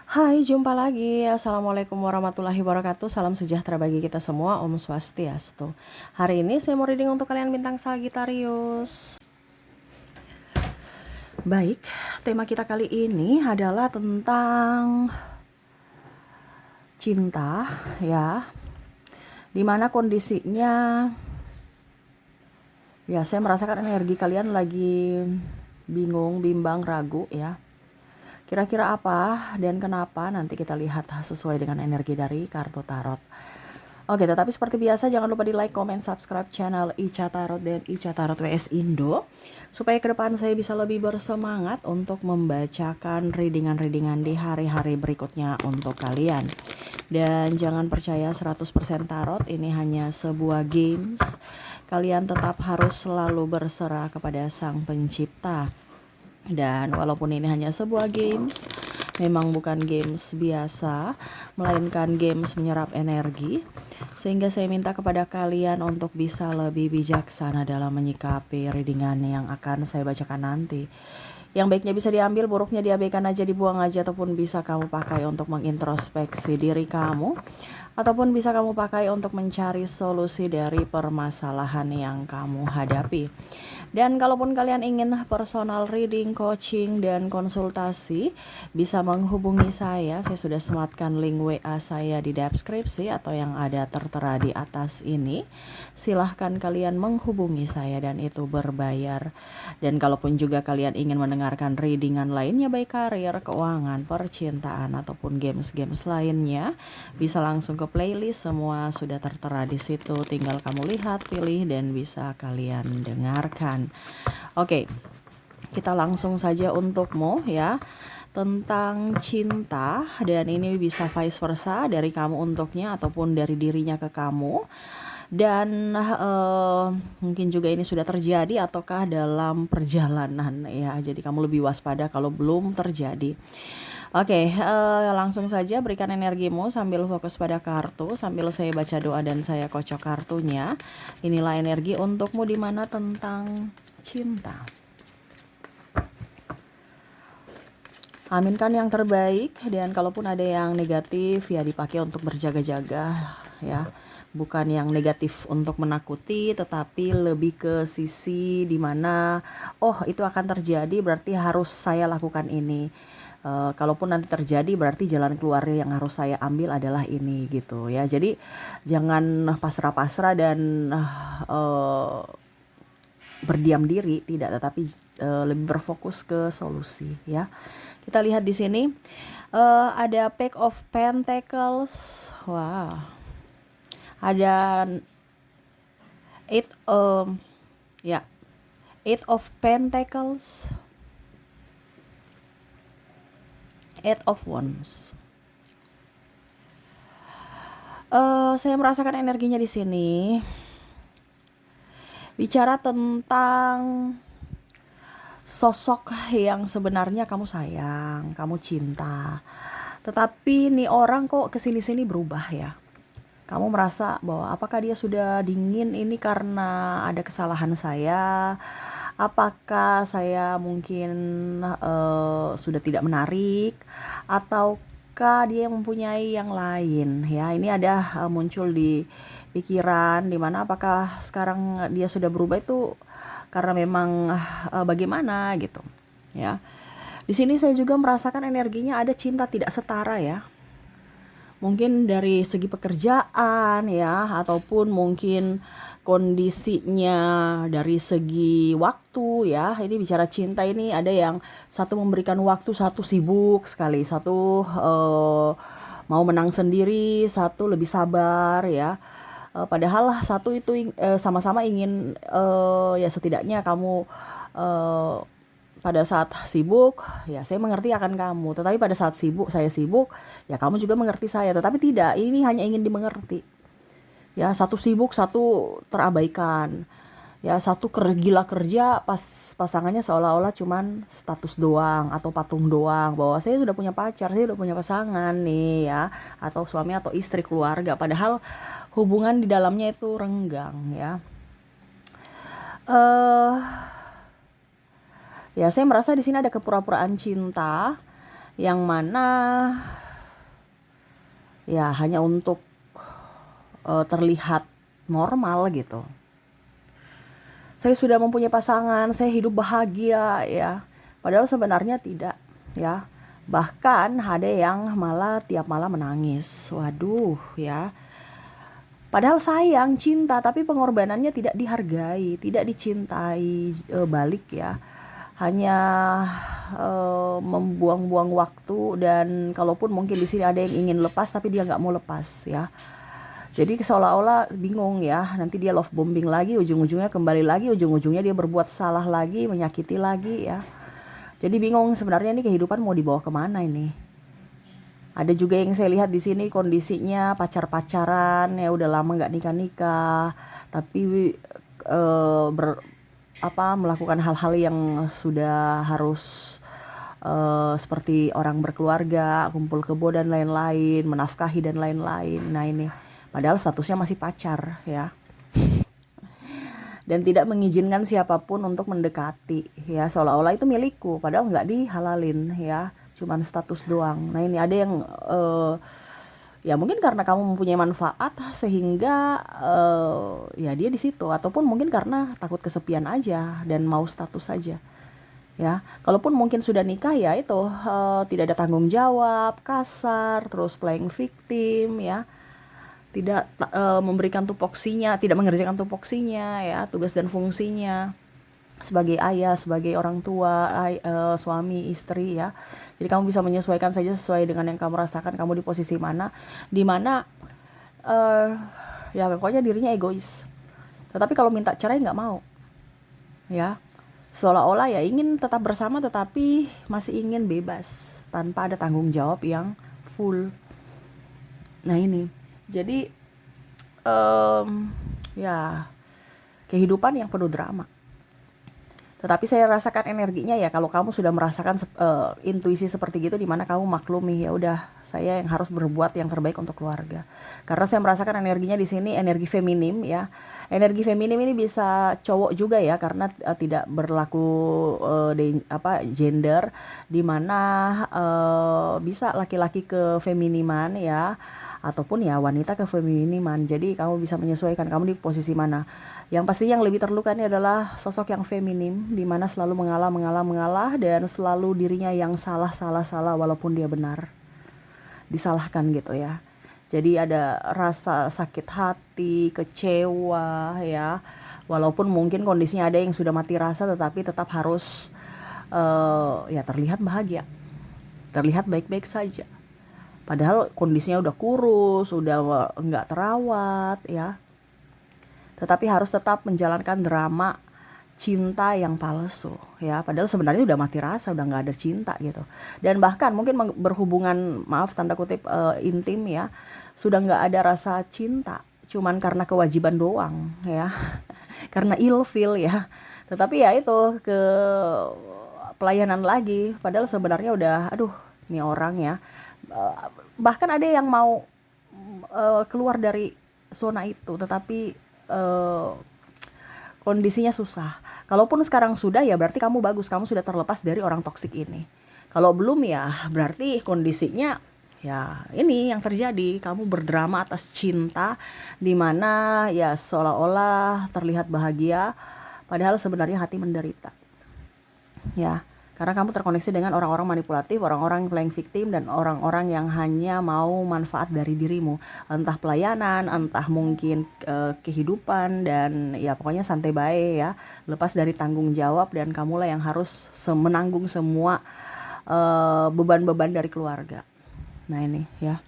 Hai, jumpa lagi. Assalamualaikum warahmatullahi wabarakatuh. Salam sejahtera bagi kita semua. Om Swastiastu. Hari ini saya mau reading untuk kalian bintang Sagittarius. Baik, tema kita kali ini adalah tentang cinta, ya. Dimana kondisinya, ya saya merasakan energi kalian lagi bingung, bimbang, ragu, ya. Kira-kira apa dan kenapa nanti kita lihat sesuai dengan energi dari kartu tarot. Oke, tetapi seperti biasa jangan lupa di like, comment, subscribe channel Ica Tarot dan Ica Tarot WS Indo supaya ke depan saya bisa lebih bersemangat untuk membacakan readingan-readingan di hari-hari berikutnya untuk kalian. Dan jangan percaya 100% tarot, ini hanya sebuah games. Kalian tetap harus selalu berserah kepada Sang Pencipta. Dan walaupun ini hanya sebuah games, memang bukan games biasa, melainkan games menyerap energi. Sehingga saya minta kepada kalian untuk bisa lebih bijaksana dalam menyikapi readingan yang akan saya bacakan nanti. Yang baiknya bisa diambil, buruknya diabaikan aja, dibuang aja, ataupun bisa kamu pakai untuk mengintrospeksi diri kamu, ataupun bisa kamu pakai untuk mencari solusi dari permasalahan yang kamu hadapi. Dan kalaupun kalian ingin personal reading, coaching, dan konsultasi, bisa menghubungi saya. Saya sudah sematkan link WA saya di deskripsi atau yang ada tertera di atas ini. Silahkan kalian menghubungi saya dan itu berbayar. Dan kalaupun juga kalian ingin mendengarkan readingan lainnya, baik karir, keuangan, percintaan, ataupun games-games lainnya, bisa langsung ke playlist, semua sudah tertera di situ. Tinggal kamu lihat, pilih, dan bisa kalian dengarkan. Oke, kita langsung saja untukmu, ya, tentang cinta. Dan ini bisa vice versa, dari kamu untuknya ataupun dari dirinya ke kamu. Dan mungkin juga ini sudah terjadi ataukah dalam perjalanan, ya. Jadi kamu lebih waspada kalau belum terjadi. Oke, langsung saja berikan energimu sambil fokus pada kartu, sambil saya baca doa dan saya kocok kartunya. Inilah energi untukmu di mana tentang cinta. Aminkan yang terbaik, dan kalaupun ada yang negatif ya dipakai untuk berjaga-jaga, ya. Bukan yang negatif untuk menakuti, tetapi lebih ke sisi dimana oh itu akan terjadi berarti harus saya lakukan ini. Kalaupun nanti terjadi berarti jalan keluar yang harus saya ambil adalah ini, gitu ya. Jadi jangan pasrah-pasrah dan berdiam diri, tidak, tetapi lebih berfokus ke solusi, ya. Kita lihat di sini ada Page of Pentacles, wow, ada Eight ya, Eight of Pentacles, Eight of Wands. Saya merasakan energinya di sini. Bicara tentang sosok yang sebenarnya kamu sayang, kamu cinta. Tetapi nih orang kok kesini-sini berubah, ya. Kamu merasa bahwa apakah dia sudah dingin ini karena ada kesalahan saya? Apakah saya mungkin sudah tidak menarik, ataukah dia mempunyai yang lain, ya. Ini ada muncul di pikiran, dimana apakah sekarang dia sudah berubah itu karena memang bagaimana gitu, ya. Di sini saya juga merasakan energinya ada cinta tidak setara, ya. Mungkin dari segi pekerjaan, ya, ataupun mungkin kondisinya dari segi waktu, ya. Ini bicara cinta, ini ada yang satu memberikan waktu, satu sibuk sekali, satu mau menang sendiri, satu lebih sabar, ya. Padahal satu itu sama-sama ingin, ya setidaknya kamu pada saat sibuk, ya saya mengerti akan kamu. Tetapi pada saat saya sibuk, ya kamu juga mengerti saya. Tetapi tidak, ini hanya ingin dimengerti. Ya, satu sibuk, satu terabaikan. Ya, satu gila kerja, pas pasangannya seolah-olah cuman status doang atau patung doang, bahwa saya sudah punya pacar, saya sudah punya pasangan nih, ya, atau suami atau istri, keluarga. Padahal hubungan di dalamnya itu renggang, ya. Ya, saya merasa di sini ada kepura-puraan cinta, yang mana ya hanya untuk terlihat normal gitu. Saya sudah mempunyai pasangan, saya hidup bahagia ya. Padahal sebenarnya tidak ya. Bahkan ada yang malah tiap malam menangis. Waduh ya. Padahal sayang, cinta, tapi pengorbanannya tidak dihargai, tidak dicintai balik ya. Hanya membuang-buang waktu, dan kalaupun mungkin di sini ada yang ingin lepas tapi dia nggak mau lepas ya. Jadi seolah-olah bingung ya, nanti dia love bombing lagi, ujung-ujungnya kembali lagi, ujung-ujungnya dia berbuat salah lagi, menyakiti lagi ya. Jadi bingung sebenarnya ini kehidupan mau dibawa kemana ini. Ada juga yang saya lihat di sini kondisinya pacar-pacaran ya, udah lama nggak nikah-nikah, tapi melakukan hal-hal yang sudah harus seperti orang berkeluarga, kumpul kebo dan lain-lain, menafkahi dan lain-lain. Nah ini, padahal statusnya masih pacar ya, dan tidak mengizinkan siapapun untuk mendekati ya, seolah-olah itu milikku, padahal nggak dihalalin ya, cuman status doang. Nah ini ada yang ya mungkin karena kamu mempunyai manfaat sehingga ya dia di situ, ataupun mungkin karena takut kesepian aja dan mau status saja ya. Kalaupun mungkin sudah nikah ya itu tidak ada tanggung jawab, kasar, terus playing victim ya, tidak memberikan tupoksinya, tidak mengerjakan tupoksinya ya, tugas dan fungsinya sebagai ayah, sebagai orang tua, suami, istri ya. Jadi kamu bisa menyesuaikan saja sesuai dengan yang kamu rasakan, kamu di posisi mana, di mana ya pokoknya dirinya egois. Tetapi kalau minta cerai nggak mau ya, seolah-olah ya ingin tetap bersama tetapi masih ingin bebas tanpa ada tanggung jawab yang full. Nah ini, jadi ya kehidupan yang penuh drama. Tetapi saya rasakan energinya ya, kalau kamu sudah merasakan intuisi seperti gitu, dimana kamu maklumi ya udah, saya yang harus berbuat yang terbaik untuk keluarga. Karena saya merasakan energinya di sini energi feminim ya. Energi feminim ini bisa cowok juga ya, karena tidak berlaku gender, dimana bisa laki-laki ke feminiman ya, ataupun ya wanita ke feminiman. Jadi kamu bisa menyesuaikan kamu di posisi mana. Yang pasti yang lebih terluka ini adalah sosok yang feminim, di mana selalu mengalah dan selalu dirinya yang salah walaupun dia benar. Disalahkan gitu ya. Jadi ada rasa sakit hati, kecewa ya. Walaupun mungkin kondisinya ada yang sudah mati rasa, tetapi tetap harus ya terlihat bahagia. Terlihat baik-baik saja. Padahal kondisinya udah kurus, udah nggak terawat ya. Tetapi harus tetap menjalankan drama cinta yang palsu ya, padahal sebenarnya udah mati rasa, udah nggak ada cinta gitu. Dan bahkan mungkin berhubungan, maaf tanda kutip, intim ya, sudah nggak ada rasa cinta, cuman karena kewajiban doang ya. Karena ilfil ya. Tetapi ya itu ke pelayanan lagi, padahal sebenarnya udah aduh nih orang ya. Bahkan ada yang mau keluar dari zona itu, tetapi kondisinya susah. Kalaupun sekarang sudah ya berarti kamu bagus, kamu sudah terlepas dari orang toksik ini. Kalau belum ya berarti kondisinya ya ini yang terjadi, kamu berdrama atas cinta, dimana ya seolah-olah terlihat bahagia padahal sebenarnya hati menderita ya. Karena kamu terkoneksi dengan orang-orang manipulatif, orang-orang playing victim, dan orang-orang yang hanya mau manfaat dari dirimu. Entah pelayanan, entah mungkin kehidupan, dan ya pokoknya santai bae ya. Lepas dari tanggung jawab, dan kamulah yang harus menanggung semua beban-beban dari keluarga. Nah ini ya.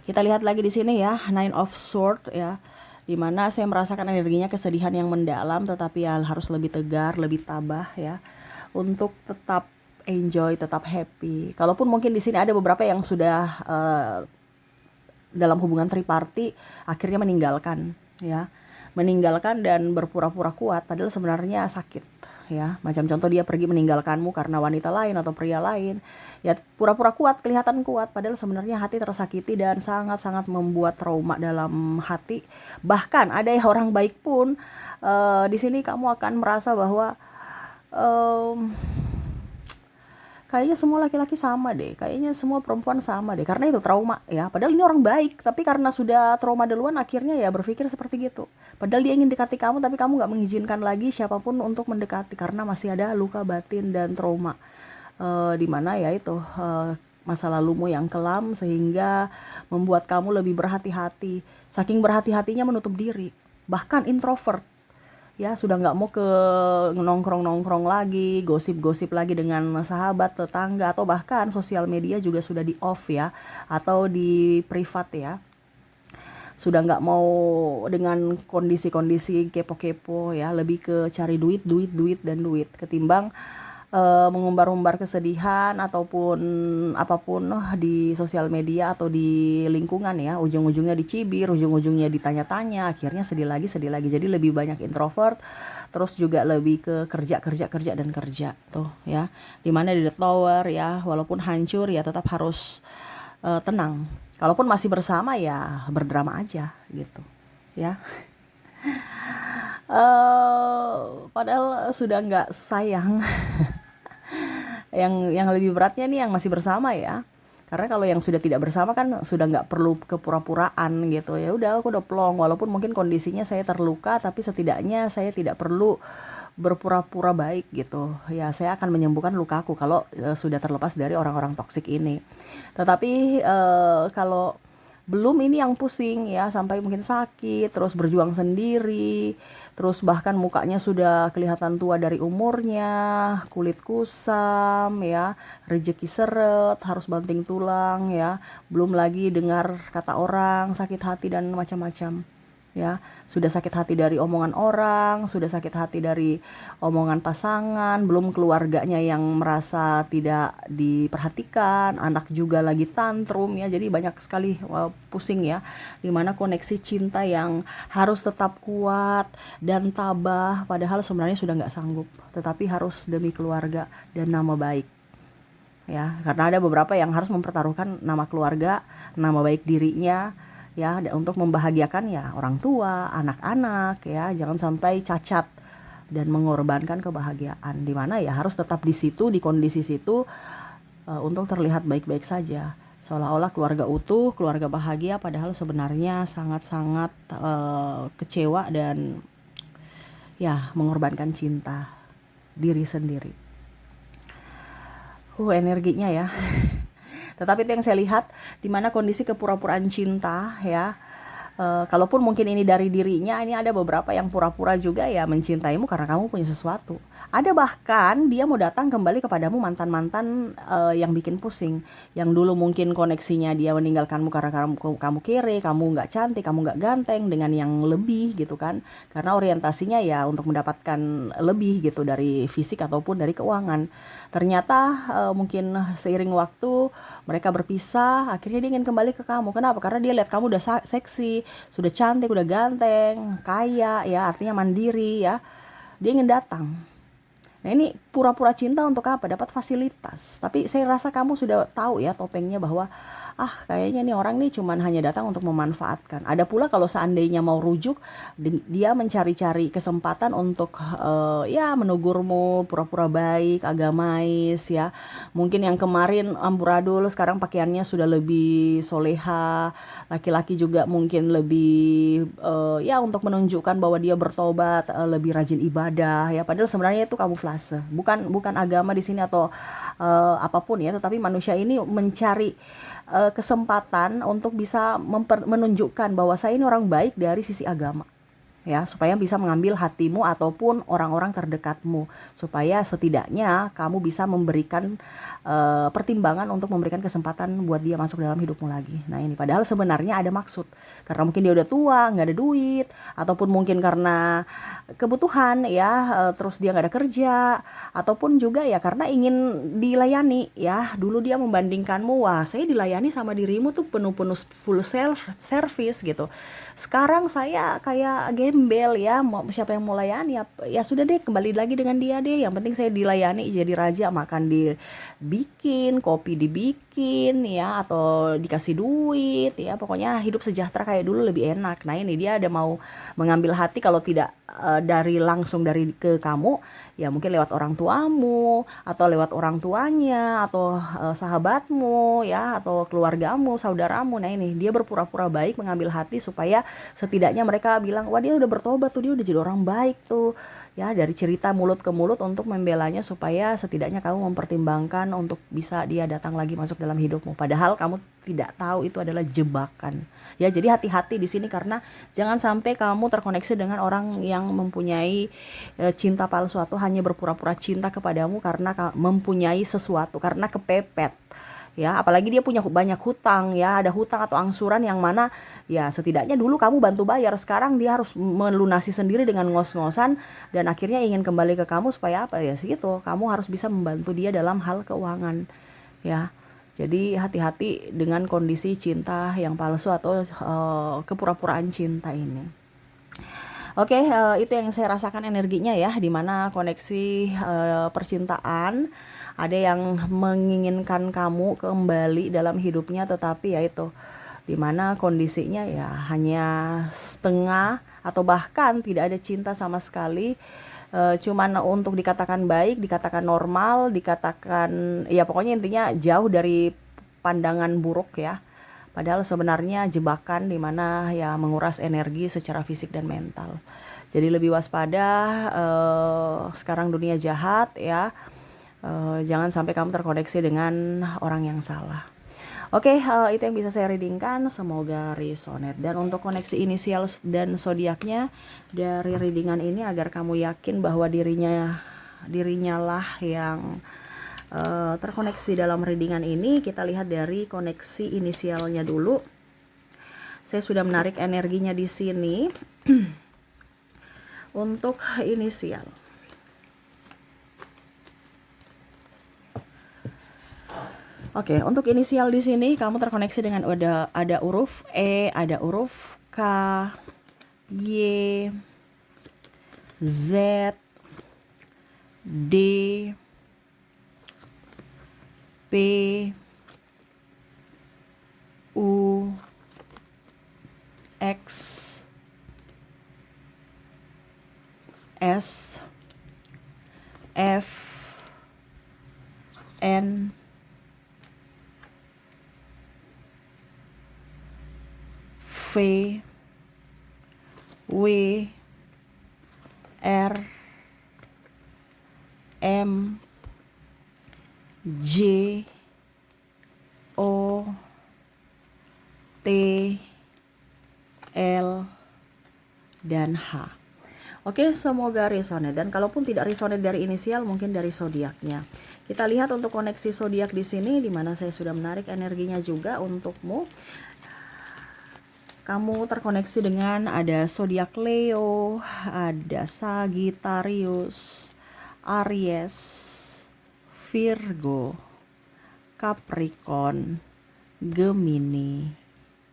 Kita lihat lagi di sini ya, Nine of Swords ya. Dimana saya merasakan energinya kesedihan yang mendalam, tetapi ya harus lebih tegar, lebih tabah ya, untuk tetap enjoy, tetap happy. Kalaupun mungkin di sini ada beberapa yang sudah dalam hubungan triparty akhirnya meninggalkan ya, meninggalkan dan berpura-pura kuat padahal sebenarnya sakit ya. Macam contoh dia pergi meninggalkanmu karena wanita lain atau pria lain ya, pura-pura kuat, kelihatan kuat padahal sebenarnya hati tersakiti dan sangat-sangat membuat trauma dalam hati. Bahkan ada orang baik pun di sini kamu akan merasa bahwa kayaknya semua laki-laki sama deh, kayaknya semua perempuan sama deh, karena itu trauma ya. Padahal ini orang baik, tapi karena sudah trauma duluan akhirnya ya berpikir seperti gitu. Padahal dia ingin dekati kamu, tapi kamu nggak mengizinkan lagi siapapun untuk mendekati karena masih ada luka batin dan trauma. Di mana ya itu masa lalumu yang kelam sehingga membuat kamu lebih berhati-hati. Saking berhati-hatinya menutup diri, bahkan introvert. Ya sudah nggak mau ke nongkrong-nongkrong lagi, gosip-gosip lagi dengan sahabat, tetangga, atau bahkan sosial media juga sudah di off ya, atau di privat ya. Sudah nggak mau dengan kondisi-kondisi kepo-kepo ya, lebih ke cari duit, duit, duit, dan duit ketimbang mengumbar-umbar kesedihan ataupun apapun di sosial media atau di lingkungan ya, ujung-ujungnya dicibir, ujung-ujungnya ditanya-tanya, akhirnya sedih lagi. Jadi lebih banyak introvert, terus juga lebih ke kerja kerja kerja dan kerja tuh ya, dimana di The Tower ya, walaupun hancur ya tetap harus tenang. Kalaupun masih bersama ya berdrama aja gitu ya. Padahal sudah nggak sayang. Yang lebih beratnya nih yang masih bersama ya, karena kalau yang sudah tidak bersama kan sudah nggak perlu kepura-puraan gitu. Ya udah, aku udah plong, walaupun mungkin kondisinya saya terluka, tapi setidaknya saya tidak perlu berpura-pura baik gitu ya. Saya akan menyembuhkan lukaku kalau sudah terlepas dari orang-orang toksik ini. Tetapi kalau belum, ini yang pusing ya, sampai mungkin sakit, terus berjuang sendiri, terus bahkan mukanya sudah kelihatan tua dari umurnya, kulit kusam ya, rejeki seret, harus banting tulang ya, belum lagi dengar kata orang, sakit hati dan macam-macam ya. Sudah sakit hati dari omongan orang, sudah sakit hati dari omongan pasangan, belum keluarganya yang merasa tidak diperhatikan, anak juga lagi tantrum ya. Jadi banyak sekali pusing ya, dimana koneksi cinta yang harus tetap kuat dan tabah padahal sebenarnya sudah nggak sanggup, tetapi harus demi keluarga dan nama baik ya, karena ada beberapa yang harus mempertaruhkan nama keluarga, nama baik dirinya ya, untuk membahagiakan ya orang tua, anak-anak ya. Jangan sampai cacat dan mengorbankan kebahagiaan, dimana ya harus tetap di situ, di kondisi situ untuk terlihat baik-baik saja, seolah-olah keluarga utuh, keluarga bahagia, padahal sebenarnya sangat-sangat kecewa dan ya mengorbankan cinta diri sendiri. Energinya ya. Tetapi itu yang saya lihat, dimana kondisi kepura-puraan cinta ya. Kalaupun mungkin ini dari dirinya, ini ada beberapa yang pura-pura juga ya mencintaimu karena kamu punya sesuatu. Ada bahkan dia mau datang kembali kepadamu mantan-mantan yang bikin pusing. Yang dulu mungkin koneksinya dia meninggalkanmu karena kamu kere, kamu nggak cantik, kamu nggak ganteng, dengan yang lebih gitu kan. Karena orientasinya ya untuk mendapatkan lebih gitu dari fisik ataupun dari keuangan. Ternyata mungkin seiring waktu mereka berpisah, akhirnya dia ingin kembali ke kamu. Kenapa? Karena dia lihat kamu udah seksi, sudah cantik, udah ganteng, kaya ya, artinya mandiri ya. Dia ingin datang. Nah ini pura-pura cinta untuk apa? Dapat fasilitas. Tapi saya rasa kamu sudah tahu ya topengnya, bahwa kayaknya nih orang nih cuman hanya datang untuk memanfaatkan. Ada pula kalau seandainya mau rujuk, dia mencari-cari kesempatan untuk ya menegurmu, pura-pura baik, agamais ya. Mungkin yang kemarin amburadul, sekarang pakaiannya sudah lebih soleha. Laki-laki juga mungkin lebih ya untuk menunjukkan bahwa dia bertobat, lebih rajin ibadah ya. Padahal sebenarnya itu kamuflase. Bukan agama di sini atau apapun ya, tetapi manusia ini mencari kesempatan untuk bisa menunjukkan bahwa saya ini orang baik dari sisi agama ya, supaya bisa mengambil hatimu ataupun orang-orang terdekatmu, supaya setidaknya kamu bisa memberikan pertimbangan untuk memberikan kesempatan buat dia masuk dalam hidupmu lagi. Nah ini padahal sebenarnya ada maksud, karena mungkin dia udah tua, nggak ada duit, ataupun mungkin karena kebutuhan ya, terus dia nggak ada kerja, ataupun juga ya karena ingin dilayani ya. Dulu dia membandingkanmu, wah saya dilayani sama dirimu tuh penuh-penuh full self service gitu. Sekarang saya kayak gembel ambil ya, siapa yang mau layani ya sudah deh, kembali lagi dengan dia deh, yang penting saya dilayani jadi raja, makan dibikin, kopi dibikin ya, atau dikasih duit ya, pokoknya hidup sejahtera kayak dulu lebih enak. Nah ini dia ada mau mengambil hati, kalau tidak dari langsung dari ke kamu ya, mungkin lewat orang tuamu atau lewat orang tuanya atau sahabatmu ya, atau keluargamu, saudaramu. Nah ini dia berpura-pura baik mengambil hati supaya setidaknya mereka bilang, wah dia udah bertobat tuh, dia udah jadi orang baik tuh ya, dari cerita mulut ke mulut untuk membelanya, supaya setidaknya kamu mempertimbangkan untuk bisa dia datang lagi masuk dalam hidupmu, padahal kamu tidak tahu itu adalah jebakan ya. Jadi hati-hati di sini, karena jangan sampai kamu terkoneksi dengan orang yang mempunyai cinta palsu atau hanya berpura-pura cinta kepadamu karena mempunyai sesuatu, karena kepepet ya, apalagi dia punya banyak hutang ya, ada hutang atau angsuran yang mana ya setidaknya dulu kamu bantu bayar, sekarang dia harus melunasi sendiri dengan ngos-ngosan, dan akhirnya ingin kembali ke kamu supaya apa ya, segitu kamu harus bisa membantu dia dalam hal keuangan ya. Jadi hati-hati dengan kondisi cinta yang palsu atau kepura-puraan cinta ini. Oke, itu yang saya rasakan energinya ya, dimana koneksi percintaan ada yang menginginkan kamu kembali dalam hidupnya, tetapi ya itu, dimana kondisinya ya hanya setengah atau bahkan tidak ada cinta sama sekali. Cuman untuk dikatakan baik, dikatakan normal, dikatakan ya pokoknya intinya jauh dari pandangan buruk ya. Padahal sebenarnya jebakan, dimana ya menguras energi secara fisik dan mental. Jadi lebih waspada, sekarang dunia jahat ya. Jangan sampai kamu terkoneksi dengan orang yang salah. Oke, itu yang bisa saya readingkan, semoga resonate. Dan untuk koneksi inisial dan zodiaknya dari readingan ini, agar kamu yakin bahwa dirinya lah yang terkoneksi dalam readingan ini, kita lihat dari koneksi inisialnya dulu. Saya sudah menarik energinya di sini. Untuk inisial, oke, untuk inisial di sini kamu terkoneksi dengan ada huruf E, ada huruf K, Y, Z, D, P, U, X, S, F, N, V, W, R, M, J, O, T, L, dan H. Oke, semoga resonate. Dan kalaupun tidak resonate dari inisial, mungkin dari zodiaknya. Kita lihat untuk koneksi zodiak di sini, di mana saya sudah menarik energinya juga untukmu. Kamu terkoneksi dengan ada zodiak Leo, ada Sagittarius, Aries, Virgo, Capricorn, Gemini,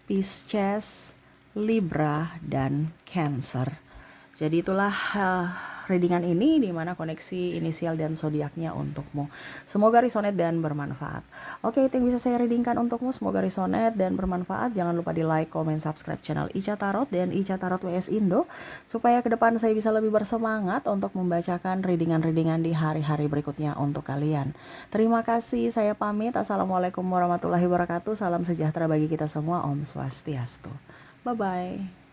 Pisces, Libra, dan Cancer. Jadi itulah readingan ini, di mana koneksi inisial dan zodiaknya untukmu. Semoga resonate dan bermanfaat. Oke, itu yang bisa saya readingkan untukmu. Semoga resonate dan bermanfaat. Jangan lupa di like, comment, subscribe channel Ica Tarot dan Ica Tarot WS Indo, supaya ke depan saya bisa lebih bersemangat untuk membacakan readingan-readingan di hari-hari berikutnya untuk kalian. Terima kasih, saya pamit. Assalamualaikum warahmatullahi wabarakatuh. Salam sejahtera bagi kita semua. Om Swastiastu. Bye-bye.